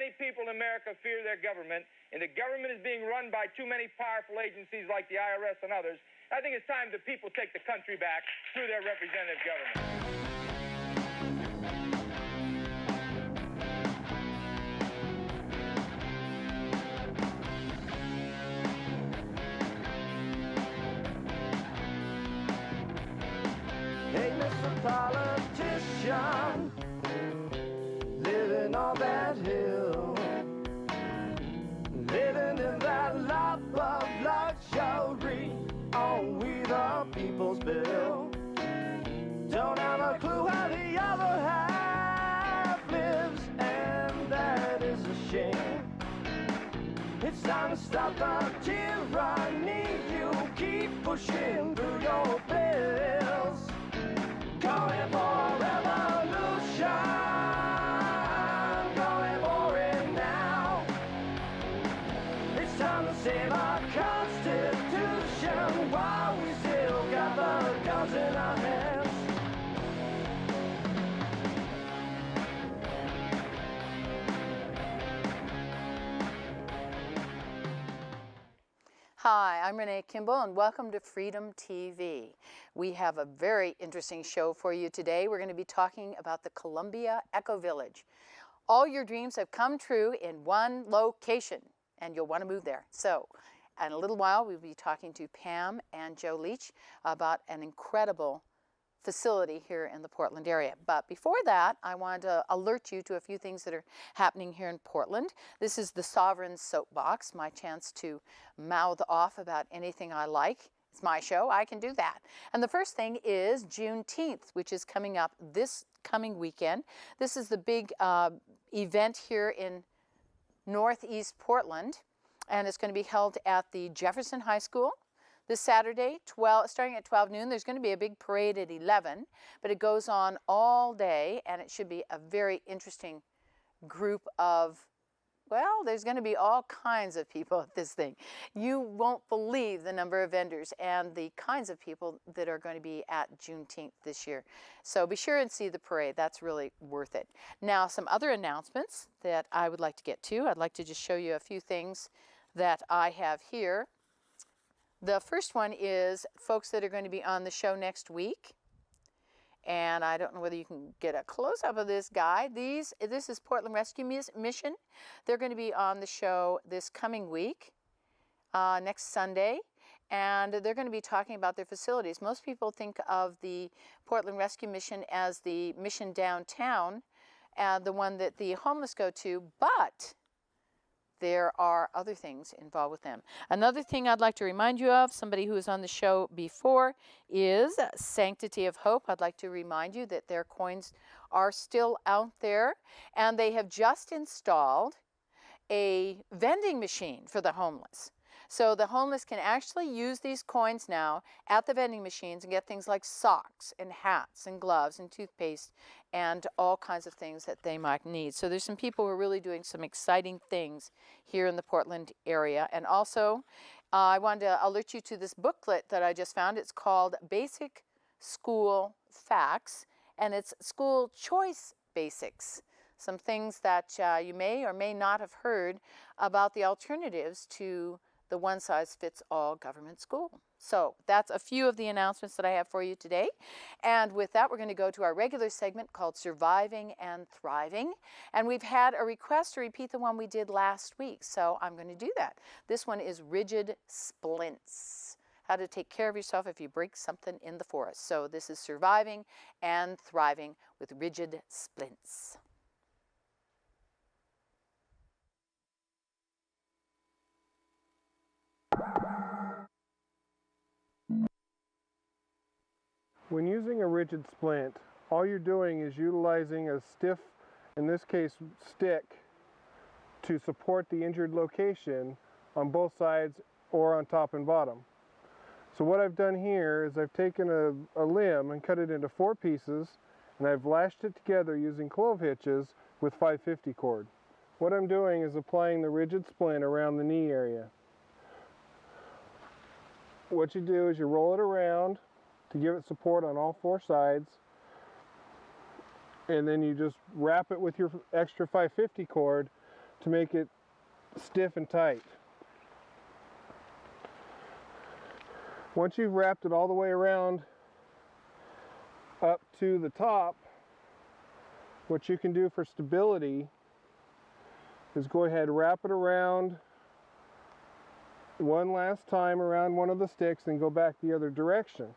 many people in America fear their government, and the government is being run by too many powerful agencies like the IRS and others. I think it's time the people take the country back through their representative government. Hey, Mr. Politician, living on that hill, living in that life of luxury, on we the people's bill. Don't have a clue how the other half lives, and that is a shame. It's time to stop the tyranny. You keep pushing through your bills. Going for revolution, going for it now. It's time to save our Constitution while we still got the guns in our hands. Hi, I'm Renee Kimball and welcome to Freedom TV. We have a very interesting show for you today. We're going to be talking about the Columbia EcoVillage. All your dreams have come true in one location and you'll want to move there. So, in a little while we'll be talking to Pam and Joe Leach about an incredible facility here in the Portland area. But before that, I wanted to alert you to a few things that are happening here in Portland. This is the Sovereign Soapbox, my chance to mouth off about anything I like. It's my show, I can do that. And the first thing is Juneteenth, which is coming up this coming weekend. This is the big event here in Northeast Portland, and it's going to be held at the Jefferson High School. This Saturday, starting at 12 noon, there's going to be a big parade at 11, but it goes on all day, and it should be a very interesting group of, well, there's going to be all kinds of people at this thing. You won't believe the number of vendors and the kinds of people that are going to be at Juneteenth this year. So be sure and see the parade. That's really worth it. Now, some other announcements that I would like to get to. I'd like to just show you a few things that I have here. The first one is folks that are going to be on the show next week. And I don't know whether you can get a close-up of this guy. This is Portland Rescue Mission. They're going to be on the show this coming week, next Sunday. And they're going to be talking about their facilities. Most people think of the Portland Rescue Mission as the mission downtown, the one that the homeless go to, but there are other things involved with them. Another thing I'd like to remind you of, somebody who was on the show before, is Sanctity of Hope. I'd like to remind you that their coins are still out there, and they have just installed a vending machine for the homeless. So the homeless can actually use these coins now at the vending machines and get things like socks and hats and gloves and toothpaste and all kinds of things that they might need. So there's some people who are really doing some exciting things here in the Portland area. And also, I wanted to alert you to this booklet that I just found. It's called Basic School Facts, and it's school choice basics. Some things that you may or may not have heard about the alternatives to the one-size-fits-all government school. So that's a few of the announcements that I have for you today. And with that, we're going to go to our regular segment called Surviving and Thriving. And we've had a request to repeat the one we did last week, so I'm going to do that. This one is rigid splints. How to take care of yourself if you break something in the forest. So this is Surviving and Thriving with rigid splints. When using a rigid splint, all you're doing is utilizing a stiff, in this case, stick to support the injured location on both sides or on top and bottom. So what I've done here is I've taken a limb and cut it into 4 pieces, and I've lashed it together using clove hitches with 550 cord. What I'm doing is applying the rigid splint around the knee area. What you do is you roll it around to give it support on all 4 sides, and then you just wrap it with your extra 550 cord to make it stiff and tight. Once you've wrapped it all the way around up to the top, what you can do for stability is go ahead, wrap it around one last time around one of the sticks and go back the other direction.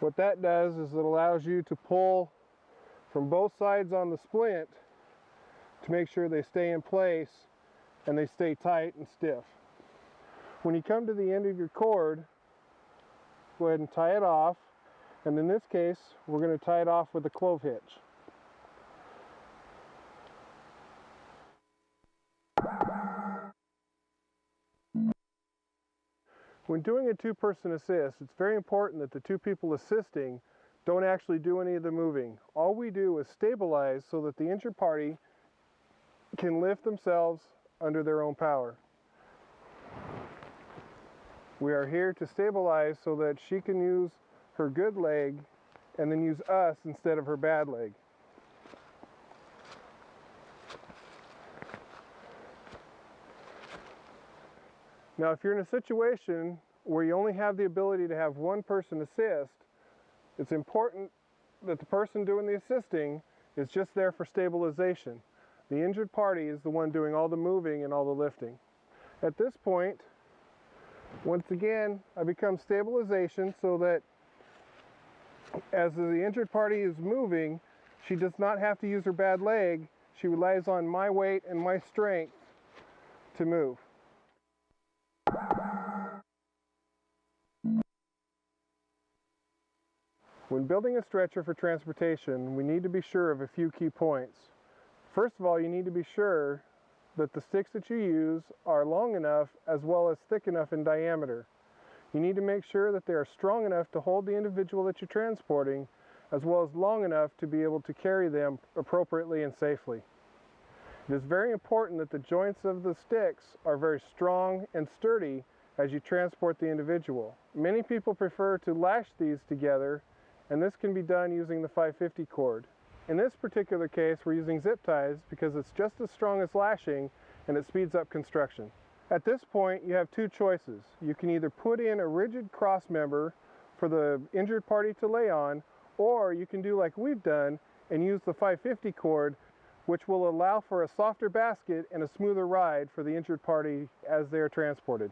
What that does is it allows you to pull from both sides on the splint to make sure they stay in place and they stay tight and stiff. When you come to the end of your cord, go ahead and tie it off, and in this case we're going to tie it off with a clove hitch. When doing a two-person assist, it's very important that the two people assisting don't actually do any of the moving. All we do is stabilize so that the injured party can lift themselves under their own power. We are here to stabilize so that she can use her good leg and then use us instead of her bad leg. Now, if you're in a situation where you only have the ability to have one person assist, it's important that the person doing the assisting is just there for stabilization. The injured party is the one doing all the moving and all the lifting. At this point, once again, I become stabilization so that as the injured party is moving, she does not have to use her bad leg. She relies on my weight and my strength to move. When building a stretcher for transportation, we need to be sure of a few key points. First of all, you need to be sure that the sticks that you use are long enough as well as thick enough in diameter. You need to make sure that they are strong enough to hold the individual that you're transporting, as well as long enough to be able to carry them appropriately and safely. It is very important that the joints of the sticks are very strong and sturdy as you transport the individual. Many people prefer to lash these together, and this can be done using the 550 cord. In this particular case, we're using zip ties because it's just as strong as lashing and it speeds up construction. At this point, you have two choices. You can either put in a rigid cross member for the injured party to lay on, or you can do like we've done and use the 550 cord, which will allow for a softer basket and a smoother ride for the injured party as they are transported.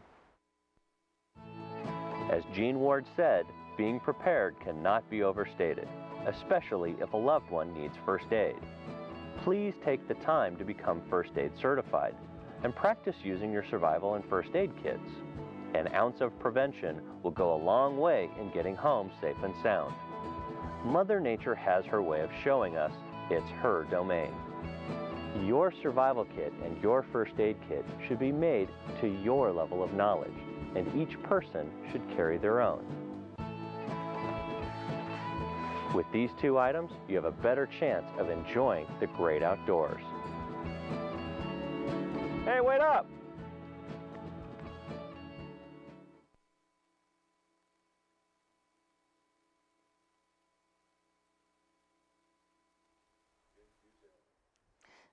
As Gene Ward said, being prepared cannot be overstated, especially if a loved one needs first aid. Please take the time to become first aid certified and practice using your survival and first aid kits. An ounce of prevention will go a long way in getting home safe and sound. Mother Nature has her way of showing us it's her domain. Your survival kit and your first aid kit should be made to your level of knowledge, and each person should carry their own. With these two items, you have a better chance of enjoying the great outdoors. Hey, wait up!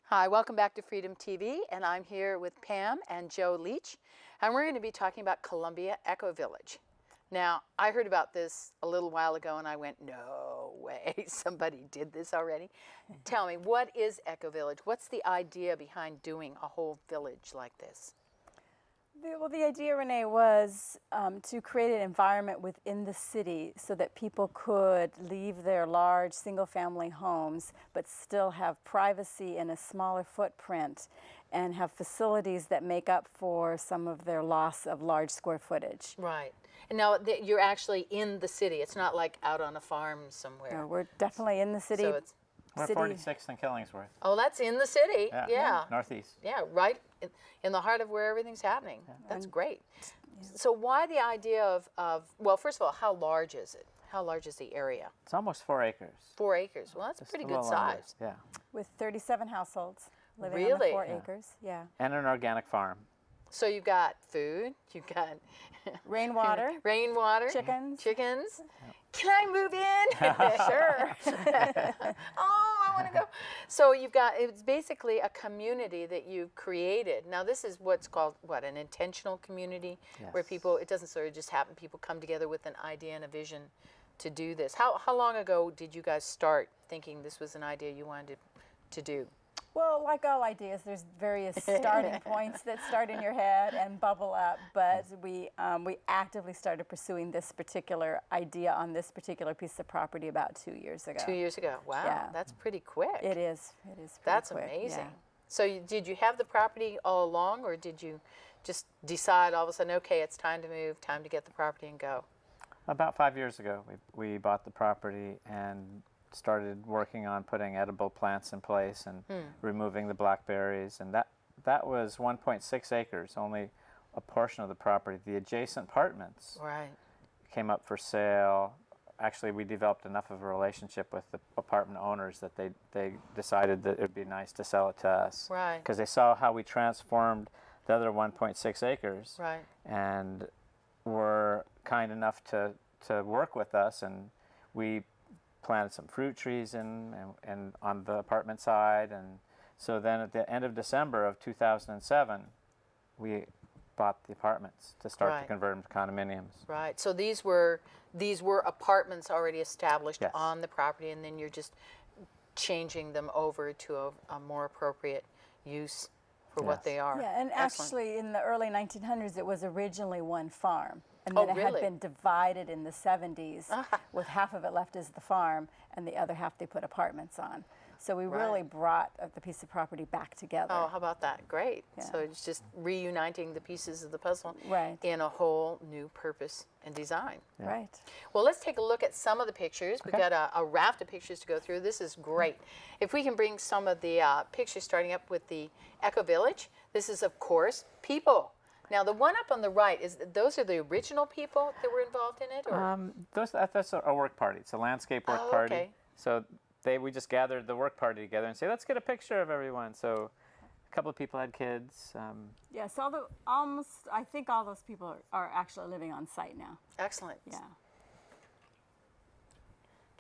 Hi, welcome back to Freedom TV, and I'm here with Pam and Joe Leach, and we're going to be talking about Columbia EcoVillage. Now, I heard about this a little while ago and I went, no way, somebody did this already. Tell me, what is EcoVillage? What's the idea behind doing a whole village like this? Well, the idea, Renee, was to create an environment within the city so that people could leave their large single-family homes but still have privacy and a smaller footprint and have facilities that make up for some of their loss of large square footage. Right. And now you're actually in the city. It's not like out on a farm somewhere. No, we're definitely in the city. So it's We're 46th and Killingsworth. Oh, that's in the city. Yeah. Northeast. Yeah, right in the heart of where everything's happening. Yeah. That's great. So why the idea of, well, first of all, how large is it? How large is the area? It's almost 4 acres. 4 acres. Well, that's a pretty good size. Yeah. With 37 households living really? on the 4 acres. Yeah. And an organic farm. So you've got food, you've got rainwater, chickens. Can I move in? Sure. Oh, I want to go. So you've got, it's basically a community that you've created. Now this is what's called, what, an intentional community? Where people, it doesn't sort of just happen, people come together with an idea and a vision to do this. How long ago did you guys start thinking this was an idea you wanted to do? Well, like all ideas, there's various starting points that start in your head and bubble up. But we actively started pursuing this particular idea on this particular piece of property about 2 years ago. 2 years ago. Wow, Yeah. that's pretty quick. It is. It is. Pretty That's quick, amazing. yeah. So did you have the property all along, or did you just decide all of a sudden, okay, it's time to move, time to get the property and go? About 5 years ago, we bought the property and started working on putting edible plants in place and removing the blackberries, and that was 1.6 acres, only a portion of the property. The adjacent apartments came up for sale. Actually, we developed enough of a relationship with the apartment owners that they decided that it would be nice to sell it to us, because they saw how we transformed the other 1.6 acres, and were kind enough to work with us, and we planted some fruit trees and on the apartment side, and so then at the end of December of 2007, we bought the apartments to start to convert them to condominiums. Right. So these were apartments already established on the property, and then you're just changing them over to a more appropriate use for what they are. Yeah, and Excellent. actually in the early 1900s, it was originally one farm. And then it had been divided in the 70s, with half of it left as the farm, and the other half they put apartments on. So we really brought the piece of property back together. Oh, how about that? Great. Yeah. So it's just reuniting the pieces of the puzzle Right. in a whole new purpose and design. Right. Well, let's take a look at some of the pictures. We've got a raft of pictures to go through. This is great. If we can bring some of the pictures, starting up with the EcoVillage. This is, of course, people. Now, the one up on the right, those are the original people that were involved in it? Or? That's a work party. It's a landscape work party. Okay. So we just gathered the work party together and say, let's get a picture of everyone. So a couple of people had kids. Yes, I think all those people are actually living on site now. Excellent. Yeah.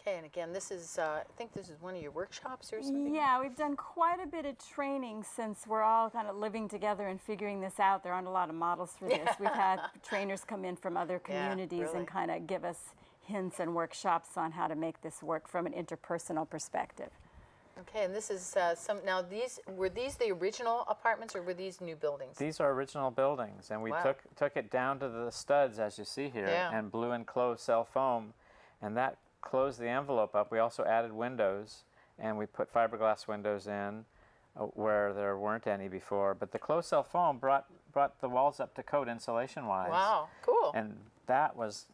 Okay, and again, this is, I think this is one of your workshops or something? Yeah, we've done quite a bit of training since we're all kind of living together and figuring this out. There aren't a lot of models for this. We've had trainers come in from other communities and kind of give us hints and workshops on how to make this work from an interpersonal perspective. Okay, and this is now were these the original apartments, or were these new buildings? These are original buildings, and we took it down to the studs, as you see here, and blew in closed cell foam, and that closed the envelope up. We also added windows, and we put fiberglass windows in where there weren't any before. But the closed cell foam brought the walls up to code insulation-wise. Wow, cool. And that was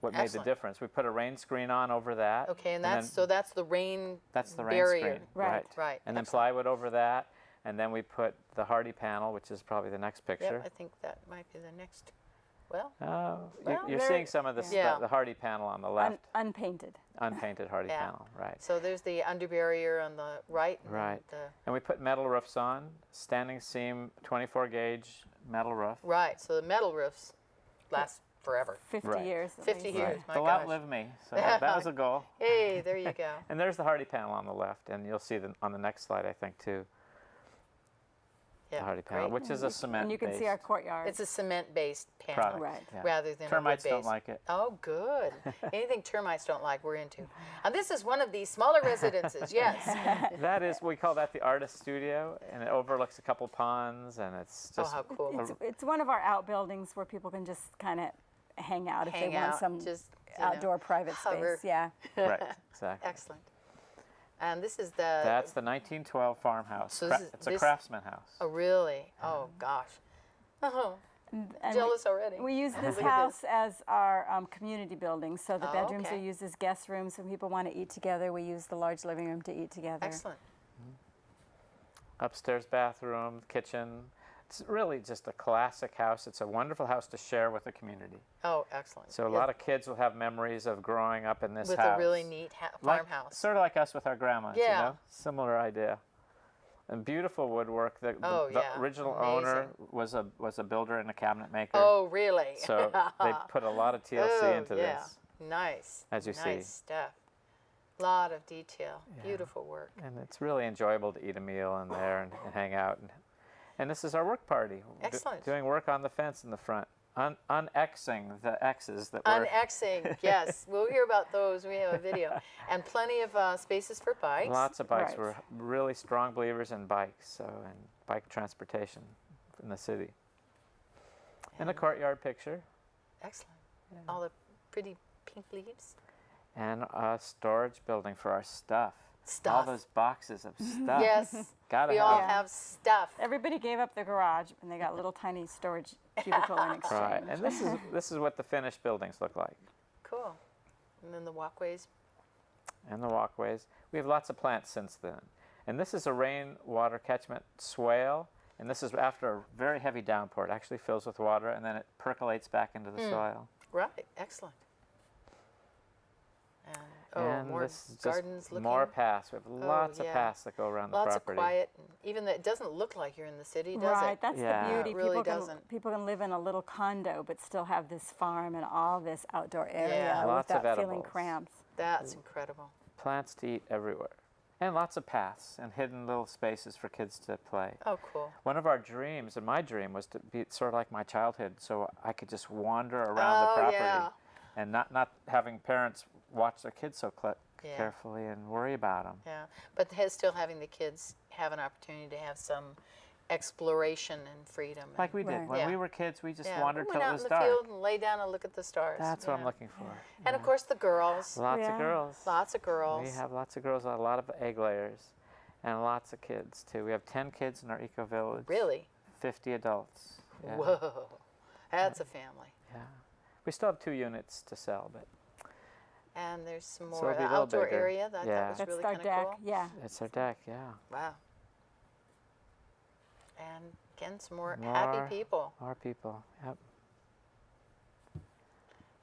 what made the difference. We put a rain screen on over that. Okay, and that's the rain. That's the barrier. rain screen. Right. Right. And then plywood over that, and then we put the hardy panel, which is probably the next picture. Yep, I think that might be the next. Well, you're seeing some of the hardy panel on the left. Unpainted. Unpainted hardy panel, right. So there's the underbarrier on the right. Right. And we put metal roofs on, standing seam, 24 gauge metal roof. Right, so the metal roofs last forever. 50 years. 50 years, my They'll gosh. outlive me, so that was a goal. Hey, there you go. And there's the hardy panel on the left, and you'll see on the next slide, I think, too. Yeah, the hardy panel, which is a cement. And you can see our courtyard. It's a cement-based panel, product, right? Yeah. Rather than Termites a wood-based. don't like it. Oh, good. Anything termites don't like, we're into. And this is one of these smaller residences. Yes. That is, we call that the artist studio, and it overlooks a couple ponds, and it's just. Oh, how cool. It's one of our outbuildings where people can just kind of hang out if they want some just, outdoor private hover. space. Yeah. Right. Exactly. Excellent. And this is the. That's the 1912 farmhouse. So It's a craftsman house. Oh, really? Oh, gosh. Oh, And jealous already. We use this Look at house as our community building. So the bedrooms okay. are used as guest rooms when people want to eat together. We use the large living room to eat together. Excellent. Upstairs bathroom, kitchen. It's really just a classic house. It's a wonderful house to share with the community. Oh, excellent. So a lot of kids will have memories of growing up in this with house. a really neat farmhouse. Sort of like us with our grandmas, Yeah. you know? Similar idea. And beautiful woodwork. The original owner was a builder and a cabinet maker. Oh, really? So they put a lot of TLC into yeah. this. Nice. As you see. Nice stuff. Lot of detail. Beautiful work. And it's really enjoyable to eat a meal in there and hang out. And this is our work party. Excellent. Doing work on the fence in the front. Un-Xing the X's that were... Unxing, yes. We'll hear about those. We have a video. And plenty of spaces for bikes. Lots of bikes. Right. We're really strong believers in bikes, and bike transportation in the city. And a courtyard picture. Excellent. All the pretty pink leaves. And a storage building for our stuff. Stuff. All those boxes of stuff. Yes. Gotta We have all it. have stuff. Everybody gave up their garage, and they got a little tiny storage cubicle in exchange. Right. And this is what the finished buildings look like. Cool. And then the walkways. And the walkways. We have lots of plants since then. And this is a rainwater catchment swale. And this is after a very heavy downpour. It actually fills with water, and then it percolates back into the soil. Right. Excellent. And, And more this is gardens just looking. more paths. We have lots of yeah. paths that go around the Lots property. of quiet. Even though it doesn't look like you're in the city, does Right, it? that's Yeah. the beauty. It really people doesn't. People can live in a little condo, but still have this farm and all this outdoor area Yeah. Lots of without feeling edibles. cramped. That's incredible. Plants to eat everywhere. And lots of paths and hidden little spaces for kids to play. Oh, cool. One of our dreams, and my dream, was to be sort of like my childhood, so I could just wander around the property yeah. and not having parents watch their kids so Yeah. carefully and worry about them. Yeah. But still having the kids have an opportunity to have some exploration and freedom. Like we did. Right. When Yeah. we were kids, we just yeah. wandered We till went it out was in the dark. field and lay down and look at the stars. That's what I'm Yeah. looking for. And of course the girls. Lots of Yeah. girls. Lots of girls. We have lots of girls, a lot of egg layers, and lots of kids too. We have 10 kids in our eco-village. Really? 50 adults. Yeah. Whoa. That's a family. Yeah. We still have 2 units to sell, but And there's some So more it'll be a little outdoor bigger. area. That Yeah. was That's really our kind of deck. cool. Yeah. it's our deck, yeah. Wow. And again, some more More. happy people. More people, yep.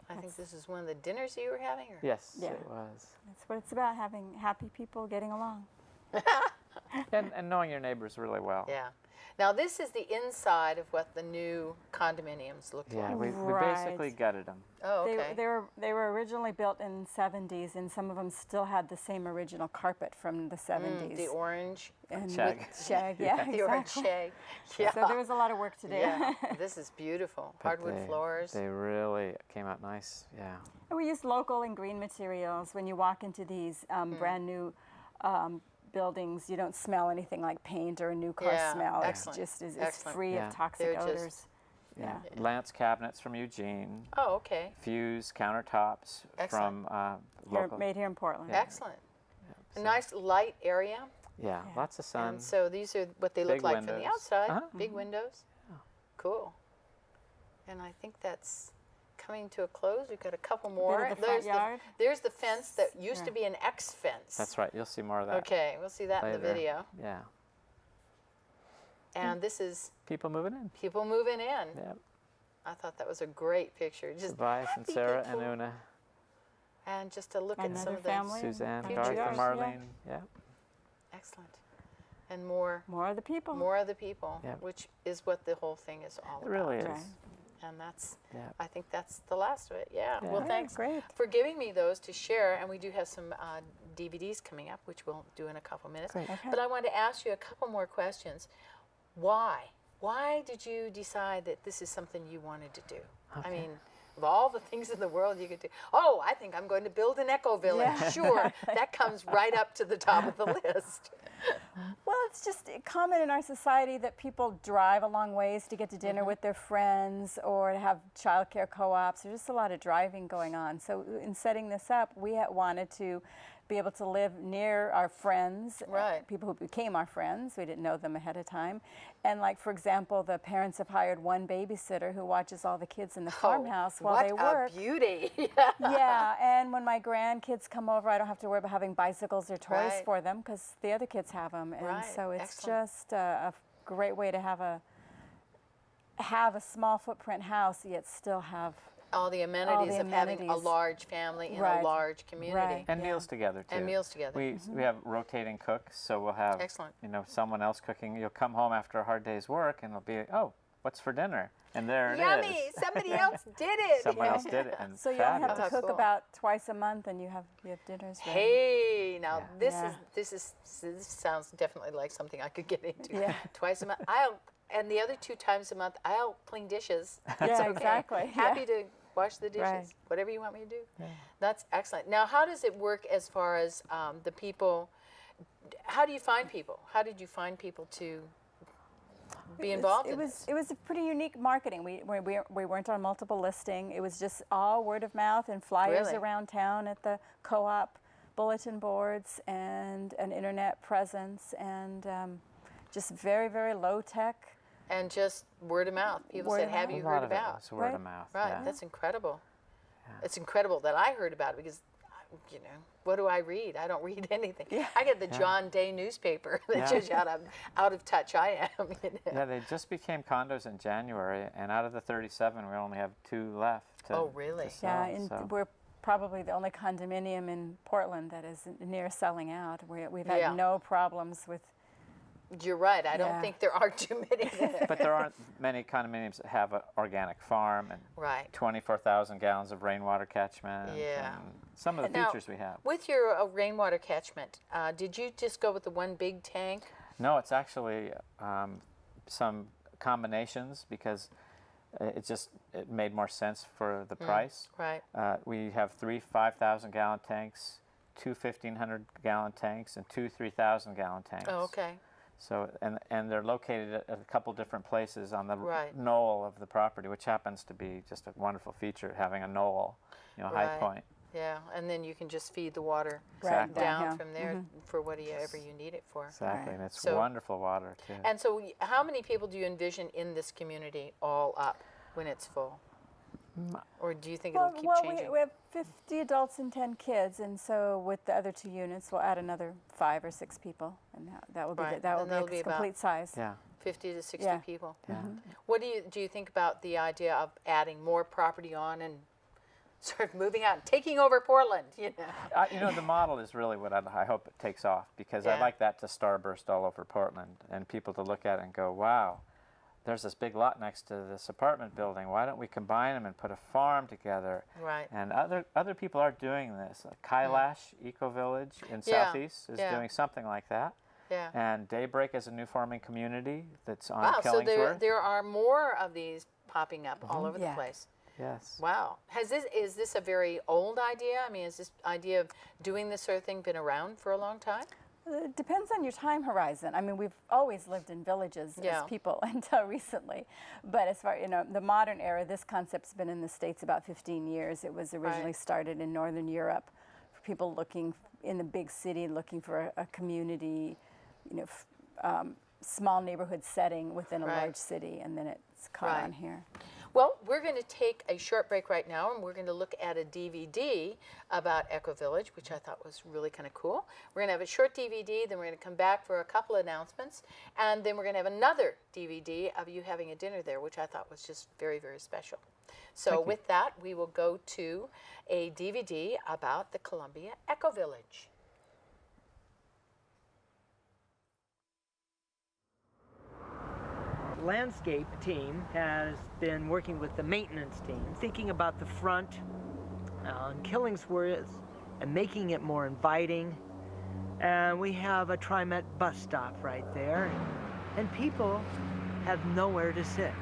I think this is one of the dinners you were having? Or? Yes, Yeah. it was. That's what it's about, having happy people getting along. And knowing your neighbors really well. Yeah. Now this is the inside of what the new condominiums look Yeah, like. we Right. basically gutted them. Oh, okay. They were originally built in the 70s, and some of them still had the same original carpet from the 70s. The orange. and Shag. with shag, yeah, The orange exactly. shag. Yeah. So there was a lot of work to do. Yeah. This is beautiful. But Hardwood floors. They really came out nice, yeah. And we used local and green materials. When you walk into these brand new buildings, you don't smell anything like paint or a new car Yeah, smell. excellent, It's just it's excellent. free Yeah. of toxic They're just- odors. Yeah. Lance cabinets from Eugene, Oh, okay. Fuse countertops Excellent. from Here, local. made here in Portland. Excellent. A so- nice light area. Yeah, lots of sun. And so these are what they look Big like from the windows. outside. Uh-huh. Big windows. Cool. And I think that's coming to a close. We've got a couple more. of the front yard. There's the fence that used Yeah. to be an X fence. That's right, you'll see more of that Okay, we'll see that in the later. video. Yeah. And this is People moving in. people moving in. Yep. I thought that was a great picture. Just Tobias and happy Sarah people. and Una, And just to look at some Another of the family. Suzanne, Future Garth, and yours, Marlene. Yeah. excellent. And more More of the people. of the people, Yep. which is what the whole thing is all It about. really is. Right. And that's, Yeah. I think that's the last of it. Yeah. Yeah. Well, Yeah, thanks great. for giving me those to share. And we do have some DVDs coming up, which we'll do in a couple minutes. Great. Okay. But I wanted to ask you a couple more questions. Why? Why did you decide that this is something you wanted to do? I mean, of all the things in the world you could do, oh, I think I'm going to build an eco-village. Yeah. Sure, that comes right up to the top of the list. Well, it's just common in our society that people drive a long ways to get to dinner with their friends or to have childcare co-ops. There's just a lot of driving going on. So in setting this up, we wanted to be able to live near our friends, Right. people who became our friends. We didn't know them ahead of time. And like, for example, the parents have hired one babysitter who watches all the kids in the farmhouse while what they work. a beauty. Yeah, and when my grandkids come over, I don't have to worry about having bicycles or toys Right. for them because the other kids have them. And Right, so it's excellent. just a great way to have a small footprint house, yet still have All the amenities of having a amenities. large family in a Right. large community. Right. And Yeah. meals together too. And meals together. We have rotating cooks, so we'll have Excellent. someone else cooking. You'll come home after a hard day's work, and it'll be what's for dinner? And there it Yummy! is. Somebody else did it. Someone else did it. And So you only have fabulous. to cook Cool. about twice a month, and you have dinners ready. Hey, now Yeah. this sounds definitely like something I could get into. Yeah. Twice a month. And the other 2 times a month, I'll clean dishes. Yeah, Okay. exactly. Happy Yeah. to wash the dishes. Right. Whatever you want me to do. That's excellent. Now, how does it work as far as the people? How do you find people? How did you find people to be involved in this? It was a pretty unique marketing. We weren't on multiple listing. It was just all word of mouth and flyers Really? around town at the co-op bulletin boards and an internet presence, and just very, very low tech. And just word of mouth. People Word said, of "Have mouth. you A lot heard of it about?" was word of mouth. Right. Yeah. That's incredible. It's incredible that I heard about it because, you know, what do I read? I don't read anything. I get the John Day newspaper that shows you how out of touch I am. You know? Yeah, they just became condos in January, and out of the 37, we only have 2 left. Oh, really? To sell, Yeah, and so. we're probably the only condominium in Portland that is near selling out. We've had Yeah. no problems with. You're right. I don't Yeah. think there are too many there. But there aren't many condominiums that have an organic farm and Right. 24,000 gallons of rainwater catchment. Yeah. And some of the Now, features we have. With your rainwater catchment, did you just go with the one big tank? No, it's actually some combinations because it made more sense for the price. Right. We have 3 5,000-gallon tanks, 2 1,500-gallon tanks, and 2 3,000-gallon tanks. Oh, okay. So and they're located at a couple different places on the Right. knoll of the property, which happens to be just a wonderful feature, having a knoll, high Right. point. Yeah, and then you can just feed the water Exactly. down Downhill. from there for whatever you need it for. Exactly, Right. and it's So- wonderful water too. And so, how many people do you envision in this community all up when it's full? Or do you think it'll keep changing? We have 50 adults and 10 kids, and so with the other 2 units, we'll add another 5 or 6 people, and that will be Right, that will and that'll be be its about- complete size. Yeah, 50 to 60 Yeah. people. yeah. What do you think about the idea of adding more property on and sort of moving out and taking over Portland? The model is really what I hope it takes off, because Yeah. I'd like that to starburst all over Portland and people to look at it and go, wow, there's this big lot next to this apartment building. Why don't we combine them and put a farm together? Right. And other people are doing this. Kailash EcoVillage in Yeah, Southeast is yeah. doing something like that. Yeah. And Daybreak is a new farming community that's on Wow, so Killingsworth. there are more of these popping up all over the Yeah. place. Yes. Wow. Is this a very old idea? I mean, has this idea of doing this sort of thing been around for a long time? It depends on your time horizon. I mean, we've always lived in villages Yeah. as people until recently. But as far, the modern era, this concept's been in the States about 15 years. It was originally Right. started in Northern Europe for people looking in the big city, looking for a community, small neighborhood setting within a Right. large city, and then it's caught Right. on here. Well, we're going to take a short break right now, and we're going to look at a DVD about EcoVillage, which I thought was really kind of cool. We're going to have a short DVD, then we're going to come back for a couple of announcements, and then we're going to have another DVD of you having a dinner there, which I thought was just very, very special. So with that, we will go to a DVD about the Columbia EcoVillage. Landscape team has been working with the maintenance team, thinking about the front on Killingsworth and making it more inviting. And we have a TriMet bus stop right there, and people have nowhere to sit.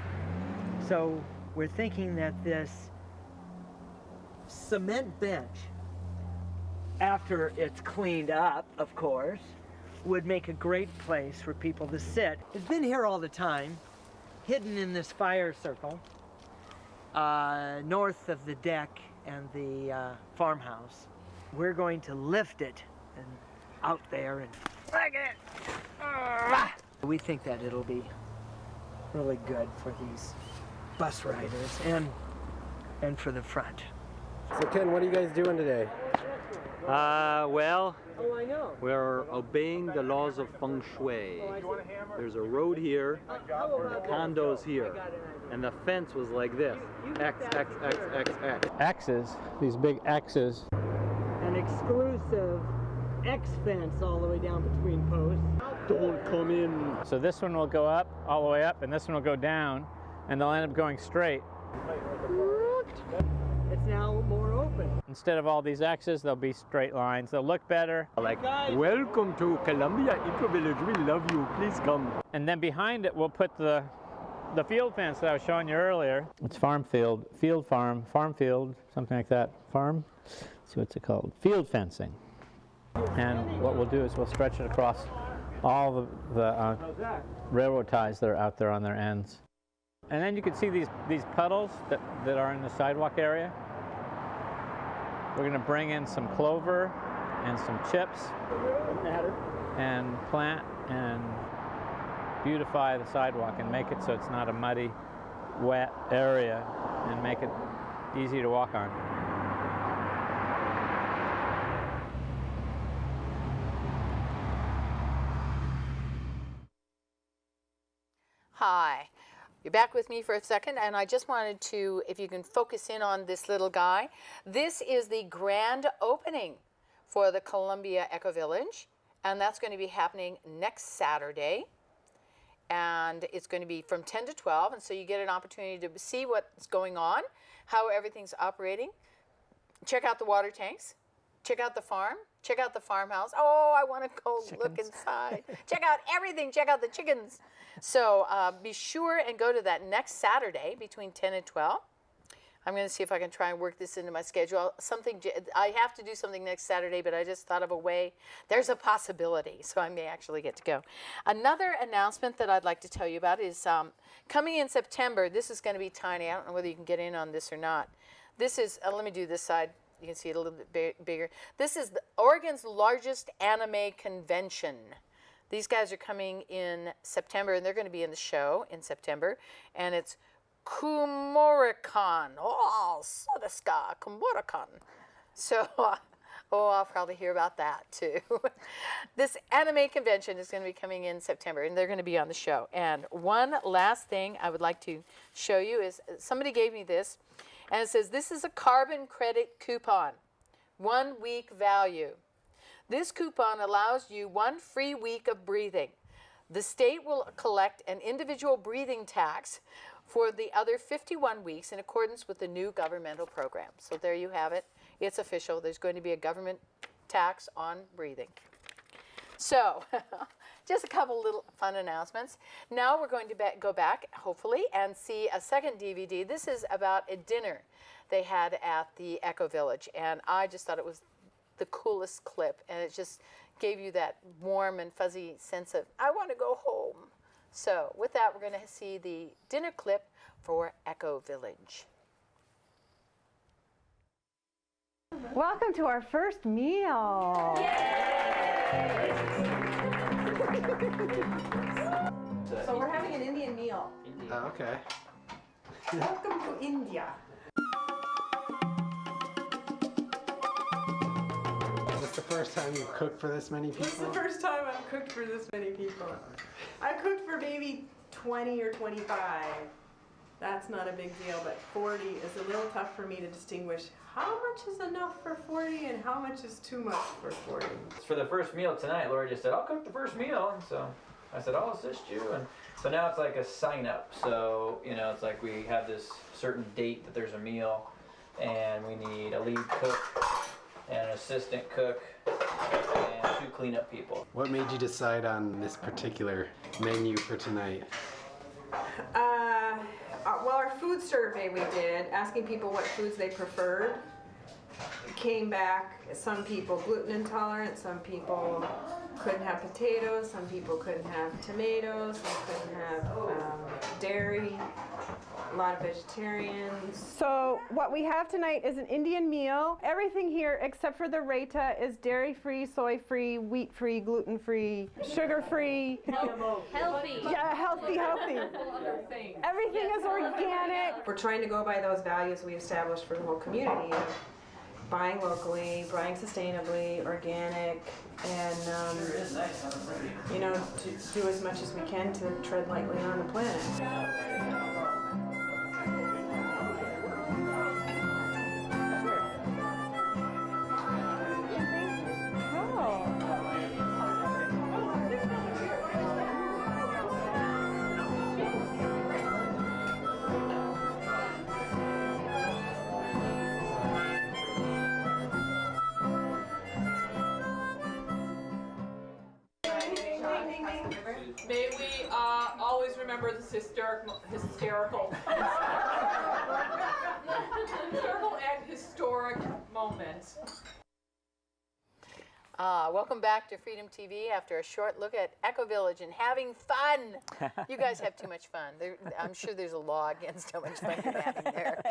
So we're thinking that this cement bench, after it's cleaned up, of course, would make a great place for people to sit. It's been here all the time, hidden in this fire circle, north of the deck and the farmhouse. We're going to lift it and out there and flag it. We think that it'll be really good for these bus riders and for the front. So Ken, what are you guys doing today? Well, Oh, I know. we're obeying the laws of feng shui. There's a road here, and condos here, and the fence was like this: X, X, X, X, X. X's, these big X's. An exclusive X fence all the way down between posts. Don't come in. So this one will go up, all the way up, and this one will go down. and they'll end up going straight. It's now more open. Instead of all these X's, they'll be straight lines. They'll look better. Like, welcome to Columbia EcoVillage. We love you. Please come. And then behind it, we'll put the field fence that I was showing you earlier. It's farm field, field farm, farm field, something like that. Farm, let's see what's it called? Field fencing. And what we'll do is we'll stretch it across all the railroad ties that are out there on their ends. And then you can see these puddles that are in the sidewalk area. We're going to bring in some clover and some chips and plant and beautify the sidewalk and make it so it's not a muddy, wet area and make it easy to walk on. Hi. You're back with me for a second, and I just wanted to, if you can focus in on this little guy. This is the grand opening for the Columbia EcoVillage, and that's going to be happening next Saturday. And it's going to be from 10 to 12, and so you get an opportunity to see what's going on, how everything's operating. Check out the water tanks. Check out the farm. Check out the farmhouse. Oh, I want to go look inside. Check out everything. Check out the chickens. So be sure and go to that next Saturday between 10 and 12. I'm going to see if I can try and work this into my schedule. I have to do something next Saturday, but I just thought of a way. There's a possibility, so I may actually get to go. Another announcent that I'd like to tell you about is coming in September. This is going to be tiny. I don't know whether you can get in on this or not. This is, let me do this side. You can see it a little bit bigger. This is Oregon's largest anime convention. These guys are coming in September, and they're going to be in the show in September. And it's Kumoricon. Oh, Sodeska, Kumoricon. So, I'll probably hear about that too. This anime convention is going to be coming in September, and they're going to be on the show. And one last thing I would like to show you is somebody gave me this. And it says, this is a carbon credit coupon, 1 week value. This coupon allows you 1 free week of breathing. The state will collect an individual breathing tax for the other 51 weeks in accordance with the new governmental program. So there you have it. It's official. There's going to be a government tax on breathing. So just a couple little fun announcements. Now we're going to go back, hopefully, and see a second DVD. This is about a dinner they had at the EcoVillage, and I just thought it was the coolest clip, and it just gave you that warm and fuzzy sense of, I want to go home. So with that, we're going to see the dinner clip for EcoVillage. Welcome to our first meal. So we're having an Indian meal. Oh, okay. Welcome to India. Is this the first time you've cooked for this many people? This is the first time I've cooked for this many people. I've cooked for maybe 20 or 25. That's not a big deal, but 40 is a little tough for me to distinguish how much is enough for 40 and how much is too much for 40. For the first meal tonight, Lori just said, I'll cook the first meal. And so I said, I'll assist you. And so now it's like a sign up. So, you know, it's like we have this certain date that there's a meal, and we need a lead cook and an assistant cook and 2 cleanup people. What made you decide on this particular menu for tonight? Well, our food survey we did, asking people what foods they preferred, came back, some people gluten intolerant, some people couldn't have potatoes, some people couldn't have tomatoes, some couldn't have dairy, a lot of vegetarians. So what we have tonight is an Indian meal. Everything here except for the raita is dairy-free, soy-free, wheat-free, gluten-free, sugar-free. Healthy. Yeah, healthy. Everything is organic. We're trying to go by those values we established for the whole community of buying locally, buying sustainably, organic, and you know, to do as much as we can to tread lightly on the planet. May we always remember this hysterical and historic moment. Welcome back to Freedom TV after a short look at EcoVillage and having fun. You guys have too much fun. I'm sure there's a law against how much fun you're having there.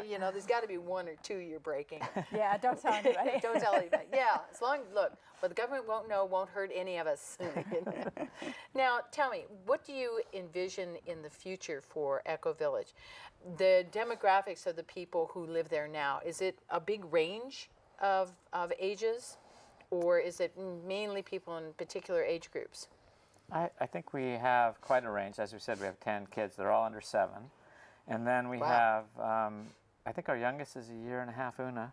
You know, there's got to be one or two you're breaking. Yeah, don't tell anybody. Don't tell anybody. Yeah, as long as, look, what the government won't know won't hurt any of us. Now, tell me, what do you envision in the future for EcoVillage? The demographics of the people who live there now, is it a big range of ages? Or is it mainly people in particular age groups? I think we have quite a range. As we said, we have 10 kids. They're all under 7. And then we have, I think our youngest is 1.5 years, Una.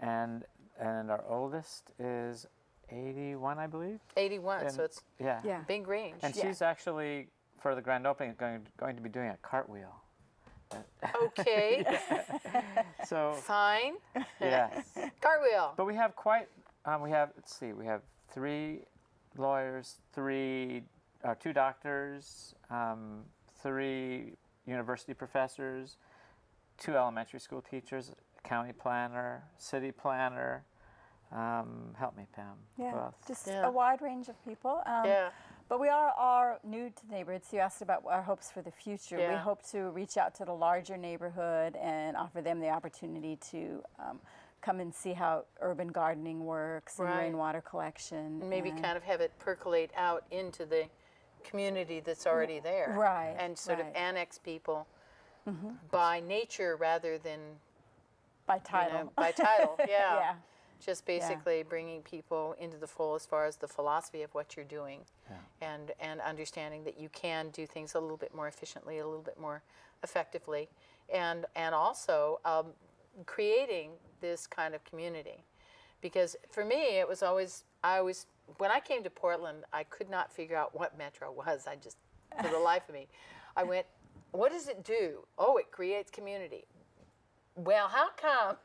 And our oldest is 81, I believe. 81, and so it's big range. And she's actually, for the grand opening, going to be doing a cartwheel. Okay. So fine. Yes. Cartwheel. But we have quite. We have 3 lawyers, 2 doctors, 3 university professors, 2 elementary school teachers, a county planner, city planner. Help me, Pam. Yeah, just a wide range of people. Yeah. But we are new to the neighborhood, so you asked about our hopes for the future. Yeah. We hope to reach out to the larger neighborhood and offer them the opportunity to come and see how urban gardening works and rainwater collection. And maybe kind of have it percolate out into the community that's already there. Right. And sort of annex people by nature rather than by title. You know, by title, yeah. Yeah. Just basically bringing people into the fold as far as the philosophy of what you're doing, and understanding that you can do things a little bit more efficiently, a little bit more effectively, and also creating this kind of community. Because for me, it was always, when I came to Portland, I could not figure out what Metro was. I just, for the life of me, I went, what does it do? Oh, it creates community. Well, how come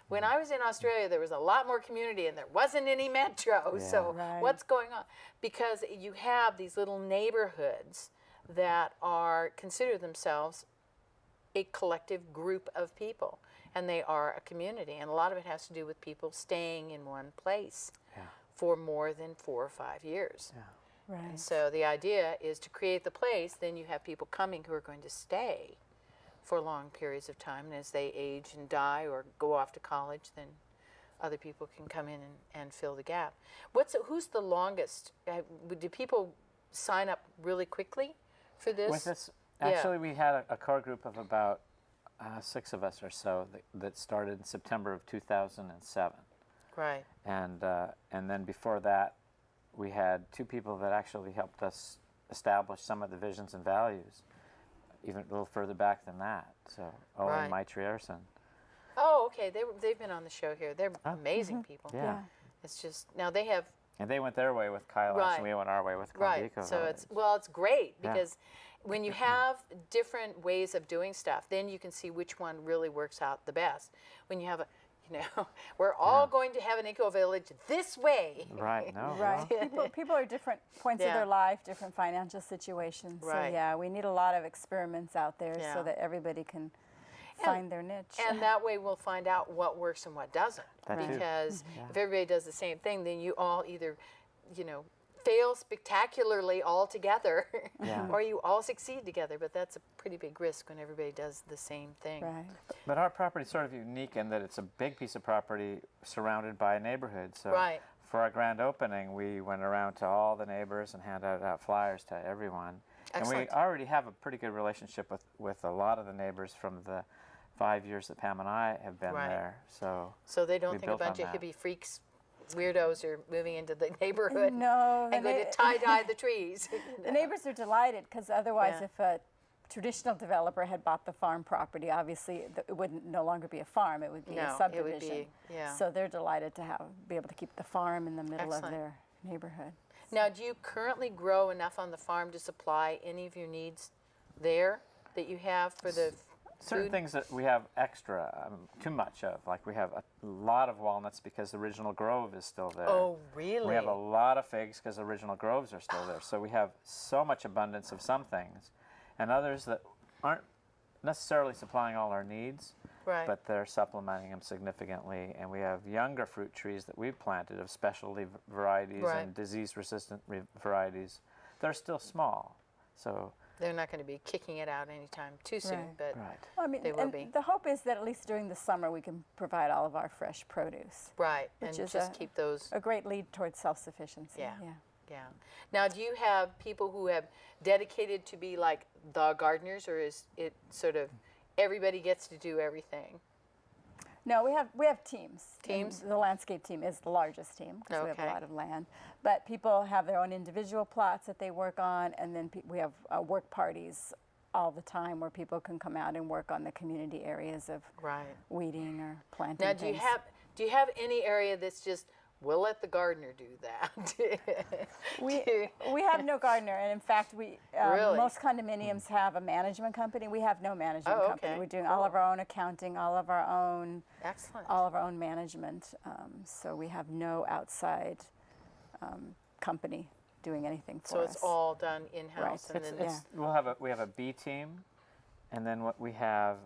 when I was in Australia, there was a lot more community and there wasn't any Metro? Yeah. So what's going on? Because you have these little neighborhoods that consider themselves a collective group of people, and they are a community. And a lot of it has to do with people staying in one place for more than 4 or 5 years. Yeah. Right. And so the idea is to create the place, then you have people coming who are going to stay for long periods of time, and as they age and die or go off to college, then other people can come in and fill the gap. Who's the longest? Do people sign up really quickly for this? With this, actually, we had a core group of about 6 of us or so that started in September of 2007. Right. And then before that, we had 2 people that actually helped us establish some of the visions and values, even a little further back than that. So Owen and Mike Trierson. Oh, okay. They've been on the show here. They're amazing people. Yeah. It's just, now they have... And they went their way with Kyle and we went our way with Columbia EcoVillage. So it's great because when you have different ways of doing stuff, then you can see which one really works out the best. When you have we're all going to have an eco-village this way. Right, no. Right. People are different points of their life, different financial situations. Right. So we need a lot of experiments out there so that everybody can find their niche. And that way we'll find out what works and what doesn't. Because if everybody does the same thing, then you all either, fail spectacularly all together or you all succeed together. But that's a pretty big risk when everybody does the same thing. Right. But our property is sort of unique in that it's a big piece of property surrounded by a neighborhood. So for our grand opening, we went around to all the neighbors and handed out flyers to everyone. Excellent. And we already have a pretty good relationship with a lot of the neighbors from the 5 years that Pam and I have been there. So they don't think a bunch of hippie freaks, weirdos are moving into the neighborhood and going to tie-dye the trees. The neighbors are delighted because otherwise if a traditional developer had bought the farm property, obviously it wouldn't no longer be a farm, it would be a subdivision. It would be, So they're delighted to be able to keep the farm in the middle of their neighborhood. Now, do you currently grow enough on the farm to supply any of your needs there that you have for the certain food? things that we have extra, too much of. Like we have a lot of walnuts because the original grove is still there. Oh, really? We have a lot of figs because the original groves are still there. So we have so much abundance of some things, and others that aren't necessarily supplying all our needs, Right. but they're supplementing them significantly. And we have younger fruit trees that we've planted of specialty varieties Right. and disease-resistant varieties. They're still small, so. They're not going to be kicking it out anytime too soon, Right. but Well, I mean, they will and be. the hope is that at least during the summer we can provide all of our fresh produce. Right, which and is just keep those. a great lead towards self-sufficiency. Yeah. Yeah. Now, do you have people who have dedicated to be like the gardeners, or is it sort of everybody gets to do everything? No, we have teams. Teams? And the landscape team is the largest team because we have Okay. a lot of land. But people have their own individual plots that they work on, and then we have work parties all the time where people can come out and work on the community areas of Right. weeding or planting Now, things. do you have any area that's just we'll let the gardener do that? We have no gardener, and in fact, we Really? most condominiums have a management company. We have no management Oh, company. okay. We're doing all of our own accounting, all of our own Excellent. all of our own management. So we have no outside company doing anything for So us. it's all done in-house, Right. and then We have a B team, and then what we have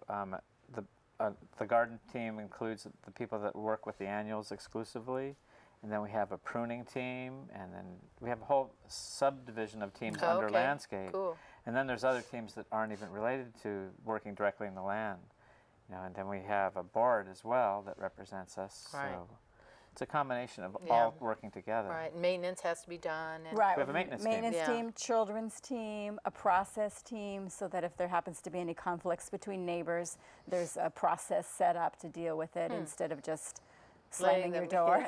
the garden team includes the people that work with the annuals exclusively, and then we have a pruning team, and then we have a whole subdivision of teams under okay. landscape. Cool. And then there's other teams that aren't even related to working directly in the land, and then we have a board as well that represents us. Right. So it's a combination of Yeah. all working together. Right, and maintenance has to be done. And Right. We have a maintenance team. Yeah. team, children's team, a process team, so that if there happens to be any conflicts between neighbors, there's a process set up to deal with it instead of just slamming your door.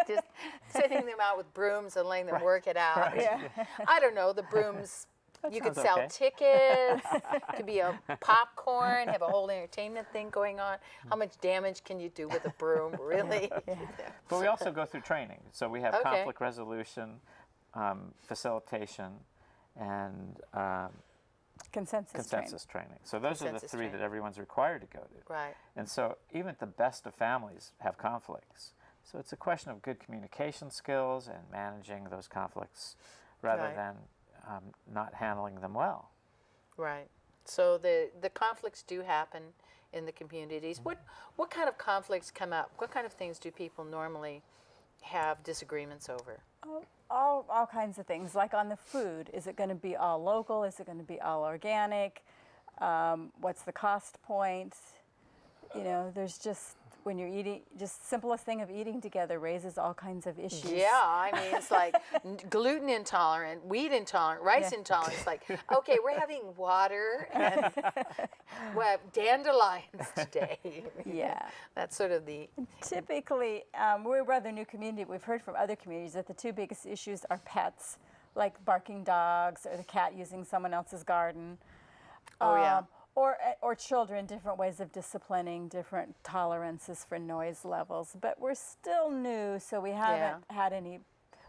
Just sending them out with brooms and letting them work it out. Right. Yeah. I don't know, the brooms, you could sounds sell okay. tickets, could be a popcorn, have a whole entertainment thing going on. How much damage can you do with a broom, really? But we also go through training. So we have Okay. conflict resolution, facilitation, and Consensus training. So those are the Consensus three training. that everyone's required to go to. Right. And so even the best of families have conflicts. So it's a question of good communication skills and managing those conflicts rather Right. than not handling them well. Right. So the conflicts do happen in the communities. What kind of conflicts come up? What kind of things do people normally have disagreements over? all kinds of things. Like on the food, is it going to be all local? Is it going to be all organic? What's the cost point? You know, there's just, when you're eating, just simplest thing of eating together raises all kinds of issues. Yeah, I mean, it's like gluten intolerant, wheat intolerant, rice intolerant. It's like, okay, we're having water and dandelions today. Yeah. That's sort of the... Typically, we're a rather new community. We've heard from other communities that the two biggest issues are pets, like barking dogs or the cat using someone else's garden. Oh, yeah. Or children, different ways of disciplining, different tolerances for noise levels. But we're still new, so we haven't had any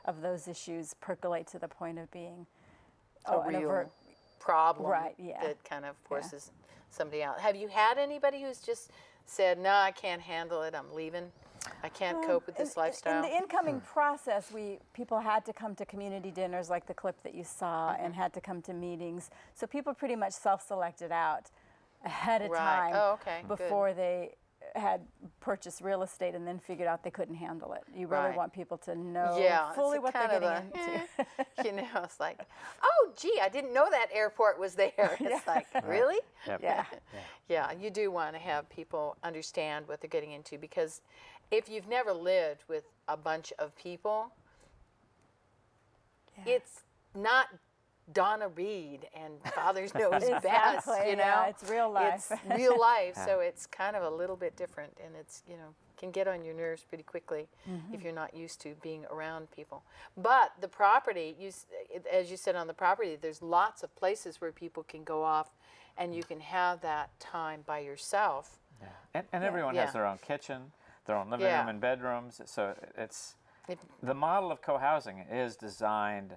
of those issues percolate to the point of being a real problem, right, yeah. that kind of forces somebody out. Have you had anybody who's just said, no, I can't handle it, I'm leaving, I can't cope with this lifestyle? In the incoming process, people had to come to community dinners like the clip that you saw and had to come to meetings. So people pretty much self-selected out ahead of time before they had purchased real estate and then figured out they couldn't handle it. You really want people to know fully what they're getting into. You know, it's like, oh, gee, I didn't know that airport was there. It's like, really? Yep. Yeah, you do want to have people understand what they're getting into, because if you've never lived with a bunch of people, it's not Donna Reed and Father's Knows Best, you know? Yeah, it's real life. It's real life, so it's kind of a little bit different, and it's, you know, can get on your nerves pretty quickly if you're not used to being around people. But the property, as you said on the property, there's lots of places where people can go off and you can have that time by yourself. Yeah. And everyone has their own kitchen, their own living room and bedrooms, so it's the model of co-housing is designed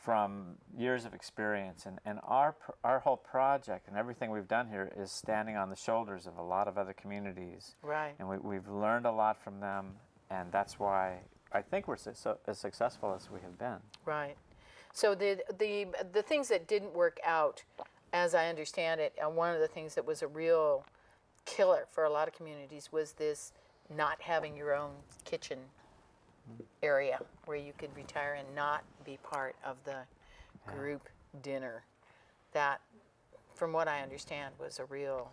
from years of experience, and our whole project and everything we've done here is standing on the shoulders of a lot of other communities. Right. And we've learned a lot from them, and that's why I think we're so as successful as we have been. Right. So the things that didn't work out, as I understand it, and one of the things that was a real killer for a lot of communities was this not having your own kitchen area where you could retire and not be part of the group dinner. That, from what I understand, was a real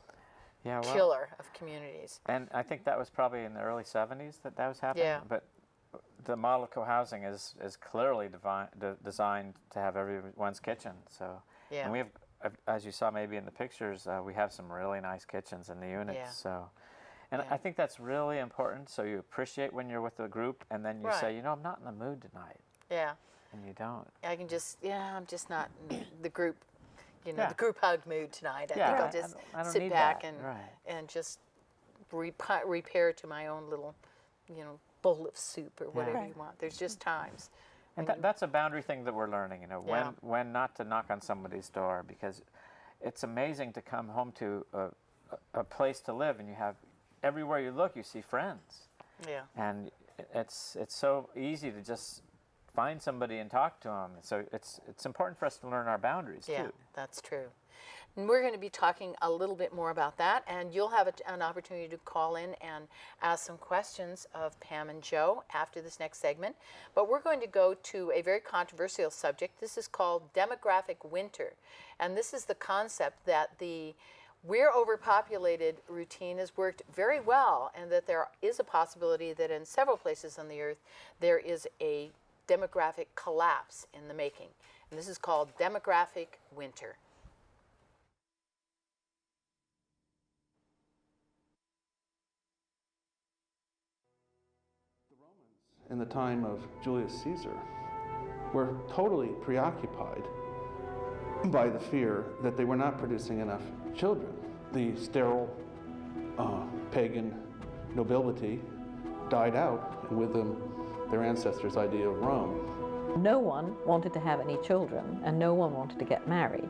killer of communities. And I think that was probably in the early 70s that was happening. Yeah. But the model of co-housing is clearly designed to have everyone's kitchen. So, yeah. And we have, as you saw maybe in the pictures, we have some really nice kitchens in the units. Yeah. So, and I think that's really important. So you appreciate when you're with the group, and then you say, you know, I'm not in the mood tonight. Yeah. And you don't. I can just, I'm just not in the group, the group hug mood tonight. I think I'll just sit back and just repair to my own little, bowl of soup or whatever you want. There's just times. And that's a boundary thing that we're learning, when not to knock on somebody's door, because it's amazing to come home to a place to live, and you have, everywhere you look, you see friends. Yeah. And it's so easy to just find somebody and talk to them. So it's important for us to learn our boundaries, too. Yeah, that's true. And we're going to be talking a little bit more about that, and you'll have an opportunity to call in and ask some questions of Pam and Joe after this next segment. But we're going to go to a very controversial subject. This is called demographic winter, and this is the concept that the we're overpopulated routine has worked very well, and that there is a possibility that in several places on the earth there is a demographic collapse in the making. And this is called demographic winter. In the time of Julius Caesar, were totally preoccupied by the fear that they were not producing enough children. The sterile pagan nobility died out, and with them their ancestors' idea of Rome. No one wanted to have any children, and no one wanted to get married.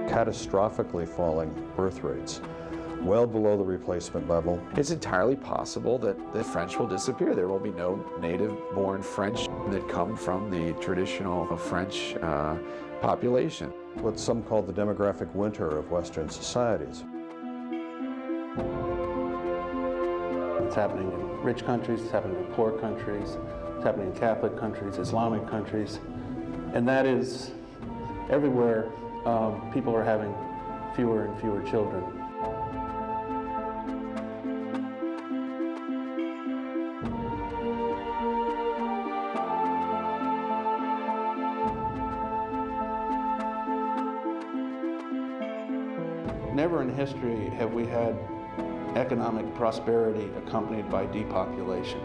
Catastrophically falling birth rates, well below the replacement level. It's entirely possible that the French will disappear. There will be no native-born French that come from the traditional French population. What some call the demographic winter of Western societies. It's happening in rich countries, it's happening in poor countries, it's happening in Catholic countries, Islamic countries, and that is everywhere. People are having fewer and fewer children. Never in history have we had economic prosperity accompanied by depopulation.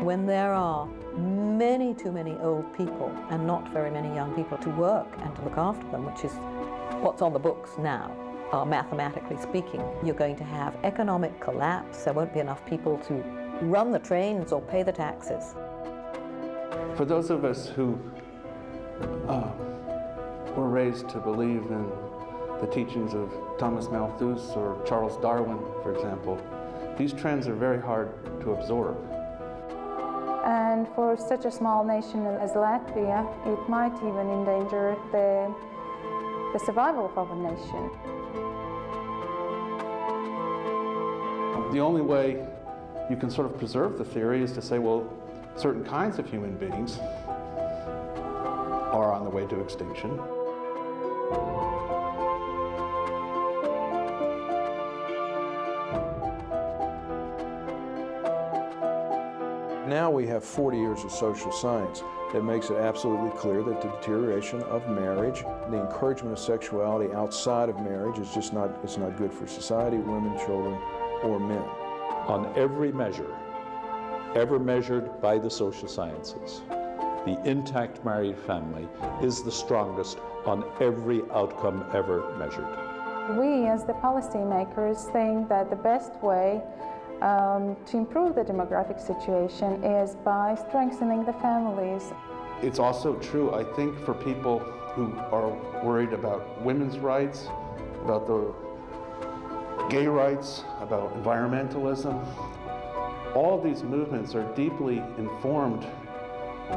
When there are many too many old people and not very many young people to work and to look after them, which is what's on the books now, mathematically speaking, you're going to have economic collapse. There won't be enough people to run the trains or pay the taxes. For those of us who were raised to believe in the teachings of Thomas Malthus or Charles Darwin, for example, these trends are very hard to absorb. And for such a small nation as Latvia, it might even endanger the survival of our nation. The only way you can sort of preserve the theory is to say, well, certain kinds of human beings are on the way to extinction. Now we have 40 years of social science that makes it absolutely clear that the deterioration of marriage, the encouragement of sexuality outside of marriage is just not, it's not good for society, women, children, or men. On every measure ever measured by the social sciences, the intact married family is the strongest on every outcome ever measured. We, as the policymakers, think that the best way to improve the demographic situation is by strengthening the families. It's also true, I think, for people who are worried about women's rights, about the gay rights, about environmentalism. All these movements are deeply informed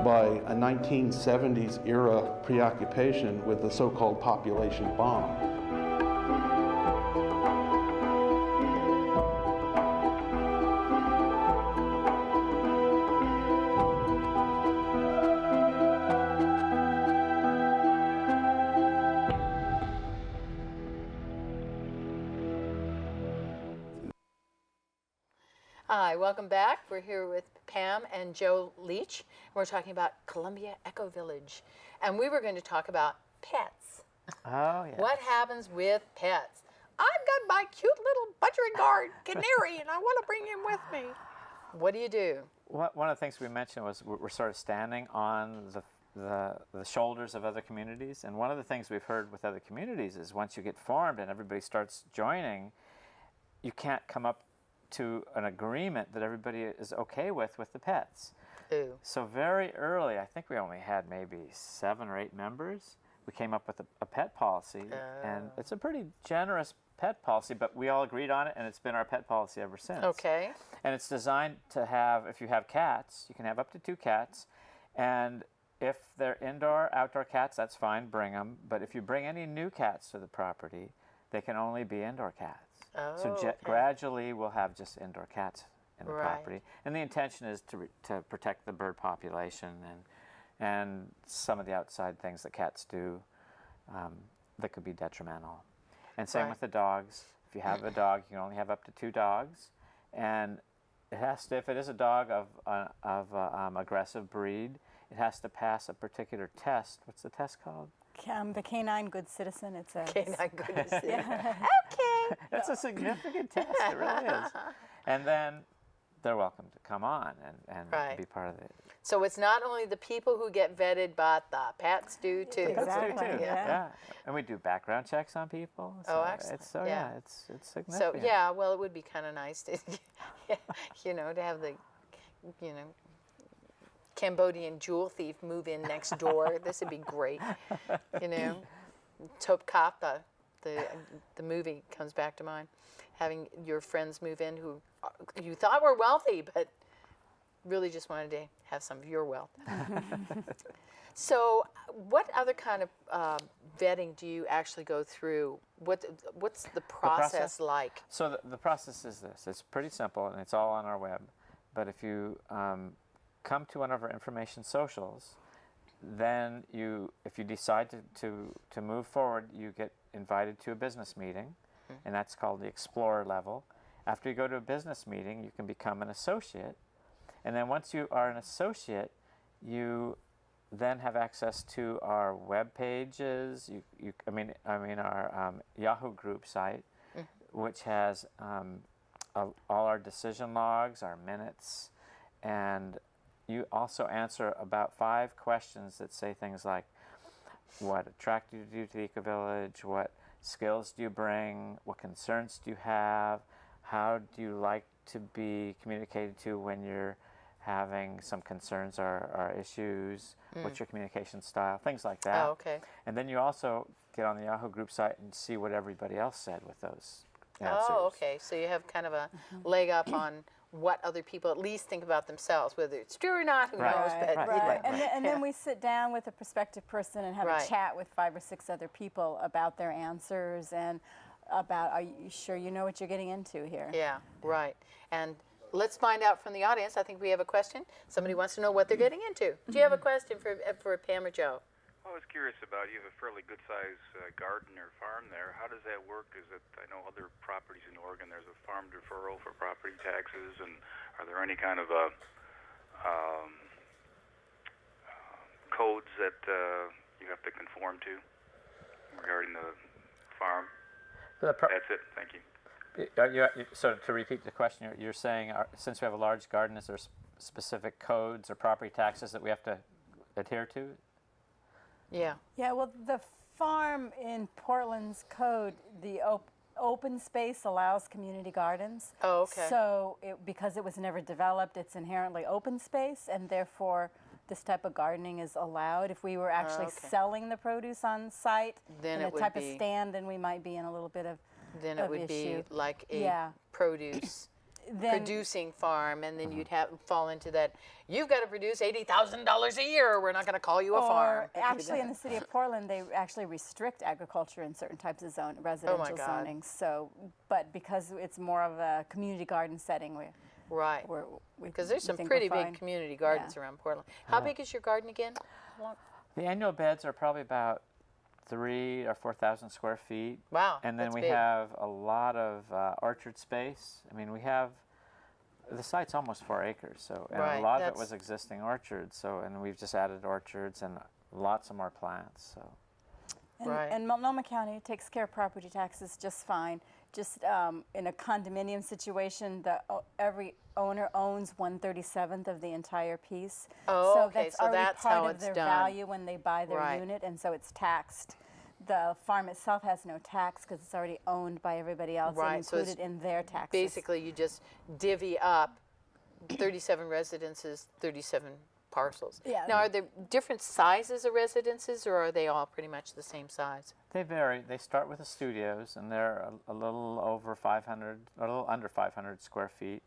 by a 1970s era preoccupation with the so-called population bomb. Hi, welcome back. We're here with Pam and Joe Leach. We're talking about Columbia EcoVillage. And we were going to talk about pets. Oh, yeah. What happens with pets? I've got my cute little budgerigar canary and I want to bring him with me. What do you do? One of the things we mentioned was we're sort of standing on the shoulders of other communities. And one of the things we've heard with other communities is once you get formed and everybody starts joining, you can't come up to an agreement that everybody is okay with the pets. Ooh. So very early, I think we only had maybe 7 or 8 members. We came up with a pet policy, and it's a pretty generous pet policy, but we all agreed on it, and it's been our pet policy ever since. Okay. And it's designed to have, if you have cats, you can have up to 2 cats, and if they're indoor, outdoor cats, that's fine, bring them. But if you bring any new cats to the property, they can only be indoor cats. Oh, So okay. gradually we'll have just indoor cats in the Right. property. And the intention is to protect the bird population and some of the outside things that cats do that could be detrimental. And same Right. with the dogs. If you have a dog, you can only have up to 2 dogs. And it has to, if it is a dog of aggressive breed, it has to pass a particular test. What's the test called? The Canine Good Citizen, it says. Canine Good Citizen. Yeah. Okay. It's a significant test, it really is. And then they're welcome to come on and Right. be part of it. So it's not only the people who get vetted, but the pets do too. Exactly. Pets do too. Yeah. And we do background checks on people. So Oh, excellent. It's, Yeah. it's significant. So yeah, well, it would be kind of nice to, to have the, Cambodian jewel thief move in next door. This would be great. Top Cop, the movie comes back to mind. Having your friends move in who you thought were wealthy, but really just wanted to have some of your wealth. So what other kind of vetting do you actually go through? What's the process like? So the process is this. It's pretty simple, and it's all on our web. But if you come to one of our information socials, then if you decide to move forward, you get invited to a business meeting, and that's called the Explorer level. After you go to a business meeting, you can become an associate. And then once you are an associate, you then have access to our web pages. Our Yahoo group site, which has all our decision logs, our minutes, and you also answer about 5 questions that say things like, what attracted you to the EcoVillage? What skills do you bring? What concerns do you have? How do you like to be communicated to when you're having some concerns or issues? What's your communication style? Things like that. Oh, okay. And then you also get on the Yahoo group site and see what everybody else said with those answers. Oh, okay. So you have kind of a leg up on what other people at least think about themselves, whether it's true or not, who knows? But Right. And then we sit down with a prospective person and have a chat with 5 or 6 other people about their answers and about, are you sure you know what you're getting into here? Yeah, right. And let's find out from the audience. I think we have a question. Somebody wants to know what they're getting into. Do you have a question for Pam or Joe? I was curious about, you have a fairly good-sized garden or farm there. How does that work? I know other properties in Oregon, there's a farm deferral for property taxes, and are there any kind of codes that you have to conform to regarding the farm? That's it. Thank you. So to repeat the question, you're saying, since we have a large garden, is there specific codes or property taxes that we have to adhere to? Yeah. Yeah, well, the farm in Portland's code, the open space allows community gardens. Oh, okay. So because it was never developed, it's inherently open space, and therefore this type of gardening is allowed. If we were actually selling the produce on site then in it a type would of be, stand, then we might be in a little bit of then it would issue. be like a produce producing farm, and then you'd have fall into that. You've got to produce $80,000 a year, or we're not going to call you a farm. Actually, in the city of Portland, they actually restrict agriculture in certain types of residential zoning. So, but because it's more of a community garden setting, right? Because there's some pretty big community gardens around Portland. How big is your garden again? The annual beds are probably about 3,000 or 4,000 square feet. Wow. And then we big. have a lot of orchard space. I mean, we have, the site's almost 4 acres, so, and a lot of it was existing orchards, so, and we've just added orchards and lots of more plants, so. And Multnomah County takes care of property taxes just fine. Just in a condominium situation, every owner owns 1/37th of the entire piece. Oh, so okay. That's So already that's part how of it's their done. value when they buy their unit, and so it's taxed. The farm itself has no tax because it's already owned by everybody else and included in their taxes. Basically, you just divvy up 37 residences, 37 parcels. Yeah. Now, are there different sizes of residences, or are they all pretty much the same size? They vary. They start with the studios, and they're a little over 500, a little under 500 square feet.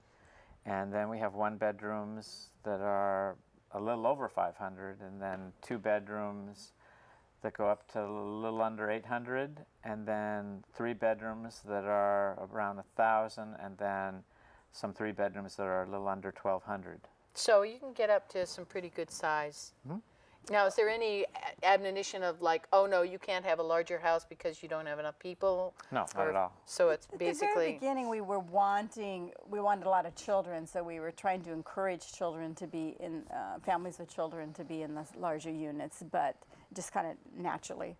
And then we have 1 bedrooms that are a little over 500, and then 2 bedrooms that go up to a little under 800, and then 3 bedrooms that are around 1,000, and then some 3 bedrooms that are a little under 1,200. So you can get up to some pretty good size. Mm-hmm. Now, is there any admonition of like, oh no, you can't have a larger house because you don't have enough people? No, not at all. So it's At basically. the very beginning, we wanted a lot of children, so we were trying to encourage children to be in, families with children to be in the larger units, but just kind of naturally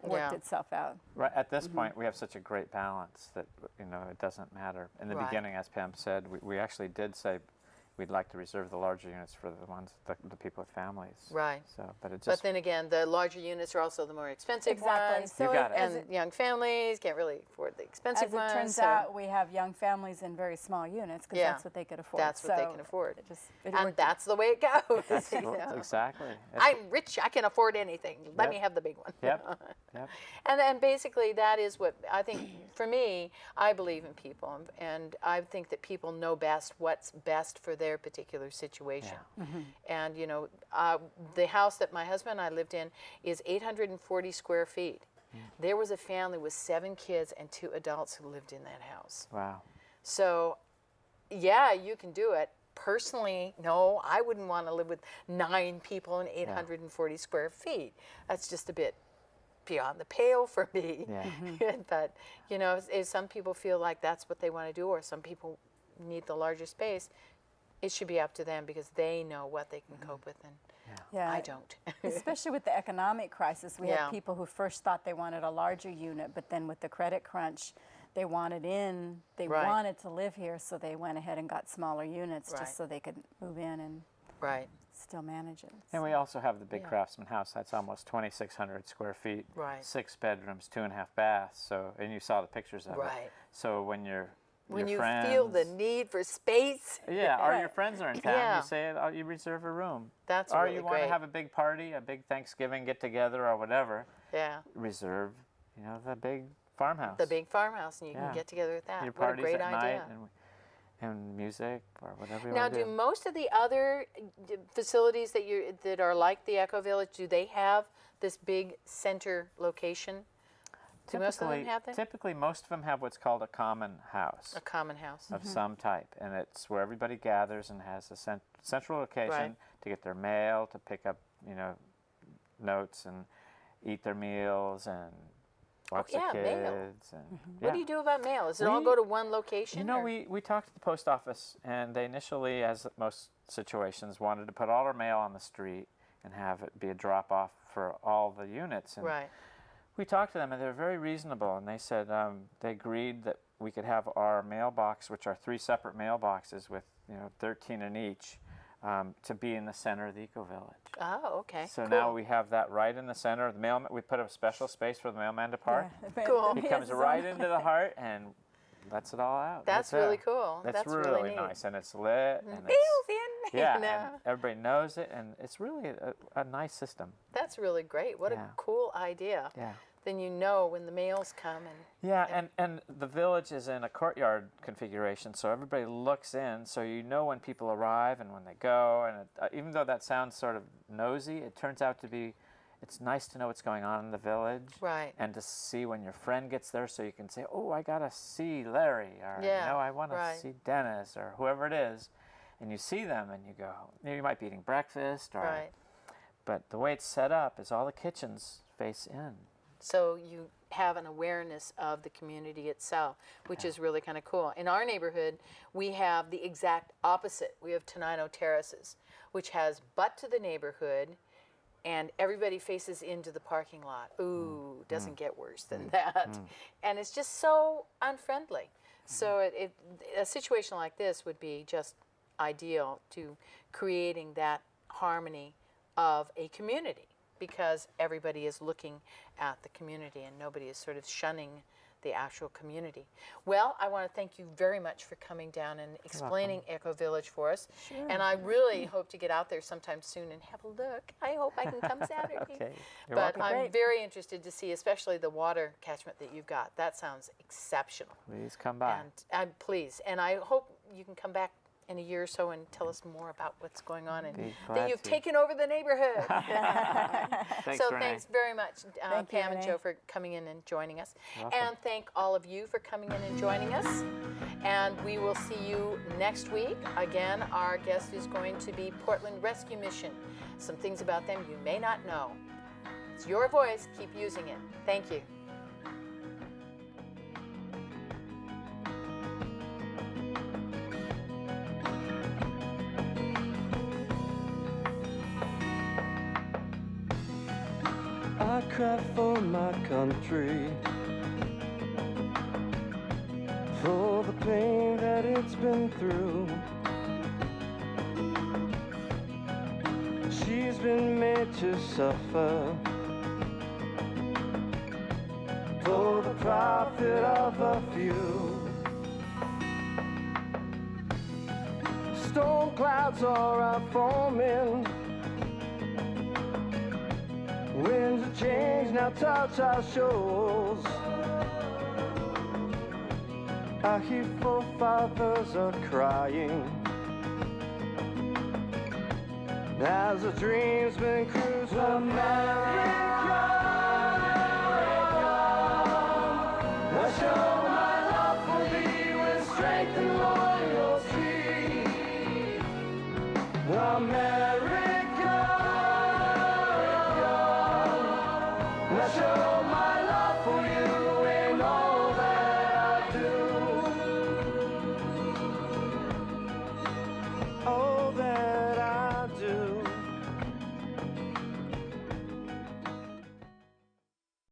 worked itself out. Right, at this point, we have such a great balance that, you know, it doesn't matter. In the beginning, as Pam said, we actually did say we'd like to reserve the larger units for the ones, the people with families. Right. So, but it just. But then again, the larger units are also the more expensive ones. So you got it. And young families can't really afford the expensive ones. As it turns out, we have young families in very small units because that's what they could afford. That's what they can afford. It and that's the way it goes. That's you know? exactly. I'm rich. I can afford anything. Let me have the big one. Yep. Yep. And then basically that is what I think, for me, I believe in people. And I think that people know best what's best for their particular situation. And, you know, the house that my husband and I lived in is 840 square feet. There was a family with 7 kids and 2 adults who lived in that house. Wow. So, yeah, you can do it. Personally, no, I wouldn't want to live with 9 people and 840 square feet. That's just a bit beyond the pale for me. Yeah. But, you know, if some people feel like that's what they want to do, or some people need the larger space, it should be up to them because they know what they can cope with, and I don't. Especially with the economic crisis, we have people who first thought they wanted a larger unit, but then with the credit crunch, they wanted wanted to live here, so they went ahead and got smaller units just so they could move in and still manage it. And we also have the big Craftsman house. That's almost 2,600 square feet. Right. 6 bedrooms, 2.5 baths. So, and you saw the pictures of it. So when when you friends, feel the need for space. or your friends are in town, you say, oh, you reserve a room. That's or really you want great. to have a big party, a big Thanksgiving get together or whatever. Yeah. Reserve, you know, the big farmhouse. The big farmhouse, and you can get together with that. Your What a parties great at idea. night and music or whatever you Now, want to do most of the other facilities that are like the EcoVillage, do they have this big center location? Do most of them have that? Typically, most of them have what's called a common house. A common house. Of some type. And it's where everybody gathers and has a central location to get their mail, to pick up, you know, notes and eat their meals and watch the kids. Mail. And, What do you do about mail? Does it all go to one location? You know, we talked to the post office, and they initially, as most situations, wanted to put all our mail on the street and have it be a drop-off for all the units. And we talked to them, and they're very reasonable, and they said they agreed that we could have our mailbox, which are 3 separate mailboxes with 13 in each, to be in the center of the eco-village. Oh, okay. So cool. now we have that right in the center of the mailman. We put a special space for the mailman to park. Yeah. Cool. He comes right into the heart and lets it all out. That's right really there. cool. That's really really neat. nice, and it's lit. And Pew, Finn. yeah, You know? and everybody knows it, and it's really a nice system. That's really great. What Yeah. a cool idea. Yeah. Then you know when the mails come and Yeah, and the village is in a courtyard configuration, so everybody looks in, so you know when people arrive and when they go. And even though that sounds sort of nosy, it turns out to be, it's nice to know what's going on in the village. Right. And to see when your friend gets there, so you can say, oh, I got to see Larry, or, Yeah, you know, I want right. to see Dennis, or whoever it is. And you see them and you go, you might be eating breakfast, or, right. but the way it's set up is all the kitchens face in. So you have an awareness of the community itself, which is really kind of cool. In our neighborhood, we have the exact opposite. We have Tenino Terraces, which has butt to the neighborhood, and everybody faces into the parking lot. Ooh, doesn't get worse than that. And it's just so unfriendly. So a situation like this would be just ideal to creating that harmony of a community, because everybody is looking at the community and nobody is sort of shunning the actual community. Well, I want to thank you very much for coming down and explaining EcoVillage for us. Sure. And I really hope to get out there sometime soon and have a look. I hope I can come Saturday. Okay. You're But welcome. I'm Great. very interested to see, especially the water catchment that you've got. That sounds exceptional. Please come by. And please, and I hope you can come back in a year or so and tell us more about what's going on and Be that glad you've to. taken over the neighborhood. Thanks, So Renee. thanks very much, Thank you, Pam and Renee. Joe, for coming in and joining us. Welcome. And thank all of you for coming in and joining us. And we will see you next week. Again, our guest is going to be Portland Rescue Mission. Some things about them you may not know. It's your voice. Keep using it. Thank you. I cry for my country, for the pain that it's been through. She's been made to suffer for the profit of a few. Storm clouds are forming, winds of change now touch our shores. Our hear forefathers are crying as the dream's been crucified. America, I show my love for thee with strength and loyalty. America, I show my